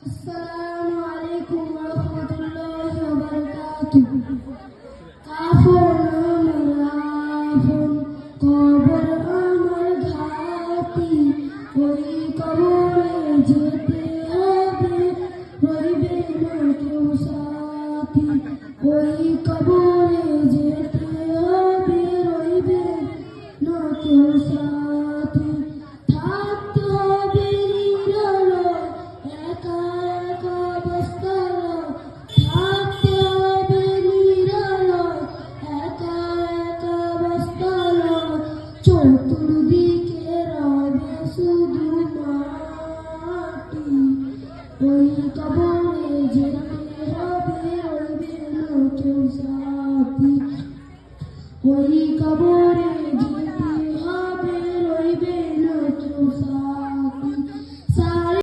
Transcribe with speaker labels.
Speaker 1: আসসালামু আলাইকুম ওয়া রাহমাতুল্লাহি ওয়া বারাকাতুহু। কাফন আমার কবর আমার ঘাটি, ওই কবরে যেতে হবে, রইবে না কেউ সাথী। ওই কবরে যেতে হবে, রইবে না কেউ সাথী। থাকতে হবে নিরালয়, একা একা বস্তায়। থাকতে হবে নিরালয়, একা একা বস্তায়। চতুর্দিকে রবে শুধু মাটি, ওই কবরে যেতে হবে, রইবে না কেউ সাথী। ওই কবর